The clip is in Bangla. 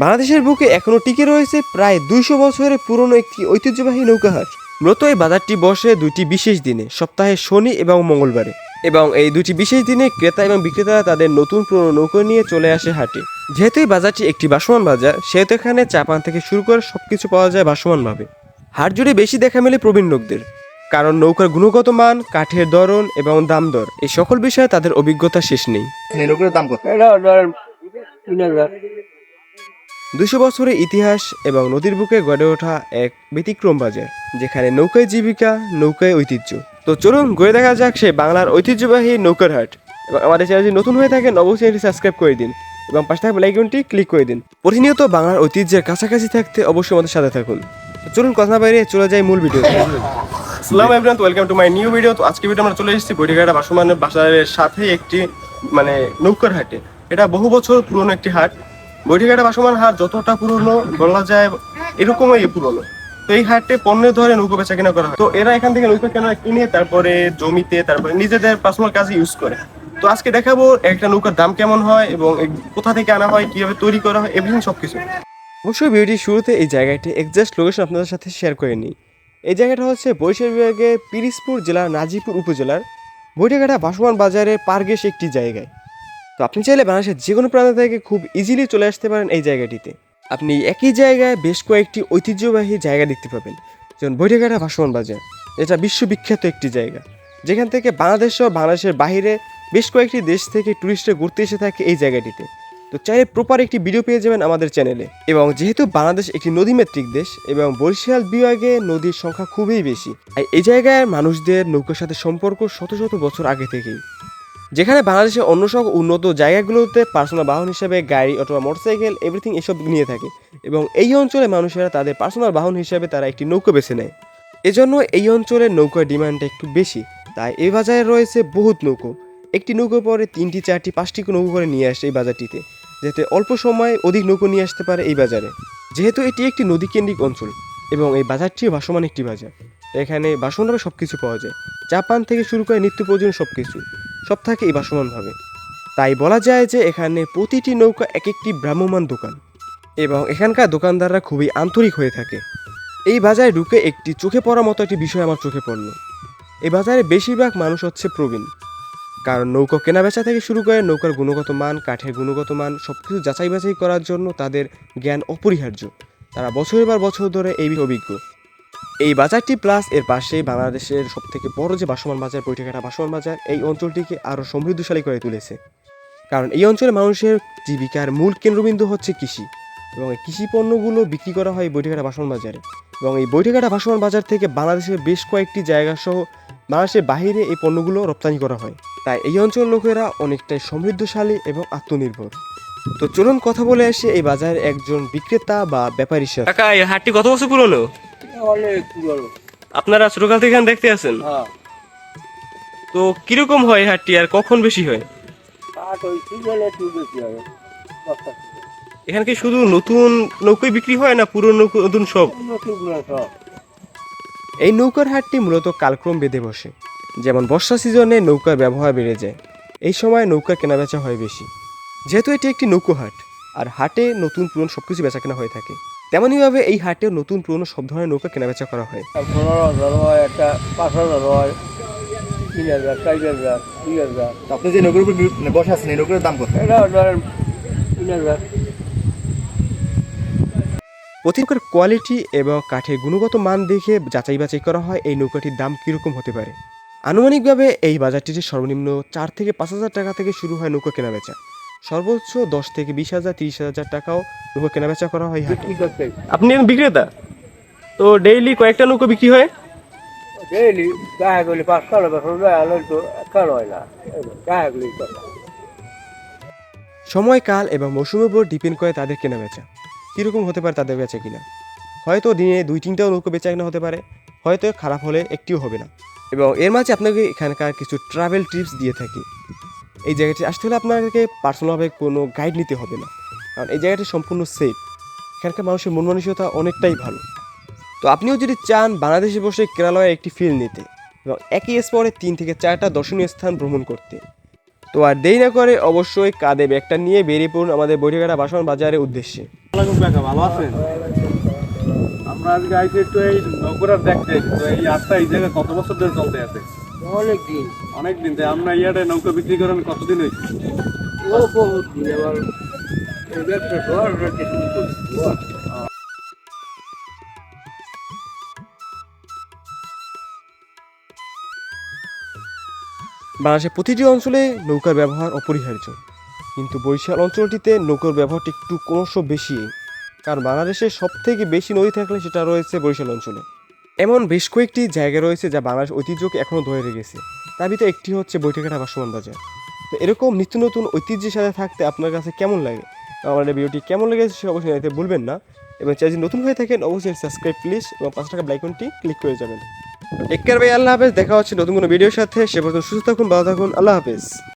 বাংলাদেশের বুকে এখনও টিকে রয়েছে প্রায় 200 বছরের পুরনো একটি ঐতিহ্যবাহী নৌকাহাট। মূলত এই বাজারটি বসে দুটি বিশেষ দিনে, সপ্তাহে শনি এবং মঙ্গলবারে। এবং এই দুটি বিশেষ দিনে ক্রেতা এবং বিক্রেতারা তাদের নতুন পুরনো নৌকা নিয়ে চলে আসে হাটে। যেহেতু এই বাজারটি একটি ভাসমান বাজার, সেহেতু এখানে চা পান থেকে শুরু করে সবকিছু পাওয়া যায় ভাসমানভাবে। হাট জুড়ে বেশি দেখা মেলে প্রবীণ লোকদের, কারণ নৌকার গুণগত মান, কাঠের ধরন এবং দাম দর এই সকল বিষয়ে তাদের অভিজ্ঞতা শেষ নেই। নৌকার দাম কত? এটা ধরেন 3,000। 200 বছরের ইতিহাস এবং নদীর বুকে গড়ে ওঠা এক ব্যতিক্রম বাজার, যেখানে নৌকায় জীবিকা, নৌকায় ঐতিহ্য। তো চলুন ঘুরে দেখা যাক সে বাংলার ঐতিহ্যবাহী নৌকার হাট। এবং আমাদের চ্যানেল যদি নতুন হয়ে থাকেন অবশ্যই চ্যানেলটি সাবস্ক্রাইব করে দিন এবং পাশে থাকা বেল আইকনটি ক্লিক করে দিন। প্রতিনিয়ত বাংলার ঐতিহ্যের কাছাকাছি থাকতে অবশ্যই আমাদের সাথে থাকুন। তো চলুন কথা বাইরে চলে যাই মূল ভিডিও। আসসালামু আলাইকুম, welcome to my new video. তো আজকে ভিডিও আমরা চলে এসেছি বৈঠঘাটা ভাসমান বাজারের সাথে একটি নৌকার হাটে। এটা বহু বছর পুরনো একটি হাট। বৈঠঘাটা ভাসমান হাট যতটা পুরনো বলা যায় এরকমই পুরনো। তো এই হাটে পণ্যের ধরে নৌকা বেচা কেনা করা হয়। তো এরা এখান থেকে নৌকা কেনা কিনে তারপরে জমিতে, তারপরে নিজেদের পার্সোনাল কাজে ইউজ করে। তো আজকে দেখাবো একটা নৌকার দাম কেমন হয় এবং কোথা থেকে আনা হয়, কিভাবে তৈরি করা হয়, এভরিথিং সবকিছু। অবশ্যই ভিডিওটির শুরুতে এই জায়গাটি এক্সাক্ট লোকেশন আপনাদের সাথে শেয়ার করে নিই। এই জায়গাটা হচ্ছে বরিশাল বিভাগের পিরিজপুর জেলার নাজিপুর উপজেলার বৈঠঘাটা ভাসমান বাজারের পারগেশ একটি জায়গায়। তো আপনি চাইলে বাংলাদেশের যে কোনো প্রান্ত থেকে খুব ইজিলি চলে আসতে পারেন এই জায়গাটিতে। আপনি একই জায়গায় বেশ কয়েকটি ঐতিহ্যবাহী জায়গা দেখতে পাবেন, যেমন বৈঠঘাটা ভাসমান বাজার, এটা বিশ্ববিখ্যাত একটি জায়গা, যেখান থেকে বাংলাদেশ সহ বাংলাদেশের বাইরে বেশ কয়েকটি দেশ থেকে টুরিস্টরা ঘুরতে এসে থাকে এই জায়গাটিতে। তো চাইলে প্রপার একটি ভিডিও পেয়ে যাবেন আমাদের চ্যানেলে। এবং যেহেতু বাংলাদেশ একটি নদীমাতৃক দেশ এবং বরিশাল বিভাগে নদীর সংখ্যা খুবই বেশি, তাই এই জায়গায় মানুষদের নৌকার সাথে সম্পর্ক শত শত বছর আগে থেকেই। যেখানে বাংলাদেশের অন্য সব উন্নত জায়গাগুলোতে পার্সোনাল বাহন হিসেবে গাড়ি অথবা মোটরসাইকেল এভরিথিং এসব নিয়ে থাকে, এবং এই অঞ্চলে মানুষেরা তাদের পার্সোনাল বাহন হিসেবে তারা একটি নৌকা বেছে নেয়। এজন্য এই অঞ্চলের নৌকার ডিমান্ডটা একটু বেশি, তাই এই বাজারে রয়েছে বহুত নৌকো। একটি নৌকো পরে 3টি 4টি 5টি নৌকো করে নিয়ে আসে এই বাজারটিতে, যাতে অল্প সময়ে অধিক নৌকো নিয়ে আসতে পারে এই বাজারে। যেহেতু এটি একটি নদীকেন্দ্রিক অঞ্চল এবং এই বাজারটিও ভাসমান একটি বাজার, এখানে ভাসমানভাবে সব কিছু পাওয়া যায়। চা পান থেকে শুরু করে নিত্য প্রয়োজনীয় সব থাকে এই ভাসমানভাবে। তাই বলা যায় যে এখানে প্রতিটি নৌকা এক একটি ভ্রাম্যমান দোকান, এবং এখানকার দোকানদাররা খুবই আন্তরিক হয়ে থাকে। এই বাজারে ঢুকে একটি চোখে পড়ার মতো একটি বিষয় আমার চোখে পড়ল। এই বাজারে বেশিরভাগ মানুষ হচ্ছে প্রবীণ, কারণ নৌকা কেনাবেচা থেকে শুরু করে নৌকার গুণগত মান, কাঠের গুণগত মান সবকিছু যাচাই বাছাই করার জন্য তাদের জ্ঞান অপরিহার্য। তারা বছরের পর বছর ধরে এই অভিজ্ঞ। এই বাজারটি প্লাস এর পাশেই বাংলাদেশের সবথেকে বড় যে ভাসমান বাজার বৈঠঘাটা ভাসমান বাজার, এই অঞ্চলটিকে আরও সমৃদ্ধশালী করে তুলেছে। কারণ এই অঞ্চলে মানুষের জীবিকার মূল কেন্দ্রবিন্দু হচ্ছে কৃষি, এবং এই কৃষি পণ্যগুলো বিক্রি করা হয় বৈঠঘাটা ভাসমান বাজারে। এবং এই বৈঠঘাটা ভাসমান বাজার থেকে বাংলাদেশের বেশ কয়েকটি জায়গা সহ বাংলাদেশের বাইরে এই পণ্যগুলো রপ্তানি করা হয়। তাই এই অঞ্চলের লোকেরা অনেকটাই সমৃদ্ধশালী এবং আত্মনির্ভর। তো চলুন কথা বলে আসি এই বাজারের একজন বিক্রেতা বা ব্যাপারীর সাথে। কাকা, এই হাটটি কত বছর পুরনো? অনেক পুরনো। আপনারা ছোটকাল থেকে এখানে দেখতে আছেন? হ্যাঁ, তো কিরকম হয় এই হাটটি আর কখন বেশি হয়? কাঠ ওই সিজনে একটু বেশি হবে। বর্ষা সিজনে। এখানে কি শুধু নতুন নৌকাই বিক্রি হয় না পুরনো নতুন সব? নতুন সব। এই নৌকার হাটটি মূলত কালক্রম বেঁধে বসে। যেমন বর্ষা সিজনে নৌকার ব্যবহার বেড়ে যায়, এই সময় নৌকা কেনাবেচা হয় বেশি। যেহেতু এটি একটি নৌকো হাট, আর হাটে নতুন পুরনো সবকিছু বেচা কেনা হয়ে থাকে, তেমনইভাবে এই হাটেও নতুন পুরনো সব ধরনের নৌকা কেনাবেচা করা হয়। 15,000 হয়, একটা 5,000 হয়, 3,000, 4,000, 2,000। আপনি যে নৌকার উপর বসে আছেন এই নৌকার দাম কত? এটা ধরেন 3,000। প্রতি নৌকার কোয়ালিটি এবং কাঠের গুণগত মান দেখে যাচাই বাছাই করা হয় এই নৌকাটির দাম কীরকম হতে পারে। আনুমানিকভাবে এই বাজারটিতে সর্বনিম্ন 4 থেকে 5,000 টাকা থেকে শুরু হয় নৌকা কেনাবেচা। সর্বোচ্চ 10 থেকে 20,000, 30,000 টাকাও নৌকা কেনাবেচা করা হয় হাটে। বিক্রি করতে আপনি একজন বিক্রেতা, তো ডেইলি কয়েকটা নৌকা বিক্রি হয়? ডেইলি গায়ে গলি 5-6 বছর যায়, আলো তো একটা হয় না। গায়ে গলি করে। সময়কাল এবং মৌসুমের উপর ডিপেন্ড করে তাদের কেনাবেচা কীরকম হতে পারে, তাদের বেচা কিনা। হয়তো দিনে 2-3টাও নৌকা বেচা কিনা হতে পারে, হয়তো খারাপ হলে একটিও হবে না। এবং এর মাঝে আপনাকে এখানকার কিছু ট্রাভেল টিপস দিয়ে থাকি। এই জায়গাটি আসতে হলে আপনাকে পার্সোনালভাবে কোনো গাইড নিতে হবে না, কারণ এই জায়গাটি সম্পূর্ণ সেফ। এখানকার মানুষের মন মানসিকতা অনেকটাই ভালো। তো আপনিও যদি চান বাংলাদেশে বসে কেরালায় একটি ফিল নিতে এবং একই স্পটে 3 থেকে 4টা দর্শনীয় স্থান ভ্রমণ করতে, তো আর দেরি না করে অবশ্যই কাঁধে ব্যাগটা নিয়ে বেরিয়ে পড়ুন আমাদের বৈঠকঘাটা ভাসমান বাজারের উদ্দেশ্যে। ভালো আছেন? আমরা আজকে আইছি একটু এই নৌকোটা দেখতে। তো এই আটটা এই জায়গায় কত বছর ধরে চলতে আছে? অনেক দিন, অনেক দিন। তাই আমরা ইয়াতে নৌকা বিক্রি করেন কতদিন হয়েছে? ও বহুত দিন। এবার এই ব্যবসা ধর রাখতে শুরু করছি। বাংলাদেশের প্রতিটি অঞ্চলে নৌকার ব্যবহার অপরিহার্য, কিন্তু বরিশাল অঞ্চলটিতে নৌকার ব্যবহারটা একটু ক্রমশ বেশি, কারণ বাংলাদেশের সবথেকে বেশি নদী থাকলে সেটা রয়েছে বরিশাল অঞ্চলে। এমন বেশ কয়েকটি জায়গা রয়েছে যা বাংলাদেশ ঐতিহ্যকে এখনও ধরে রেখেছে, তার ভিতরে একটি হচ্ছে বৈঠকঘাটা ভাসমান বাজার। তো এরকম নিত্য নতুন ঐতিহ্যের সাথে থাকতে আপনার কাছে কেমন লাগে, আমাদের ভিডিওটি কেমন লেগেছে সে অবশ্যই জানাতে ভুলবেন না, এবং চ্যানেল নতুন হয়ে থাকেন অবশ্যই সাবস্ক্রাইব প্লিজ এবং 5 টাকা আইকনটি ক্লিক করে যাবেন। টেক কেয়ার ভাই, আল্লাহ হাফেজ। দেখা হচ্ছে নতুন কোনো ভিডিওর সাথে। সে পর্যন্ত সুস্থ থাকুন, ভালো থাকুন, আল্লাহ হাফেজ।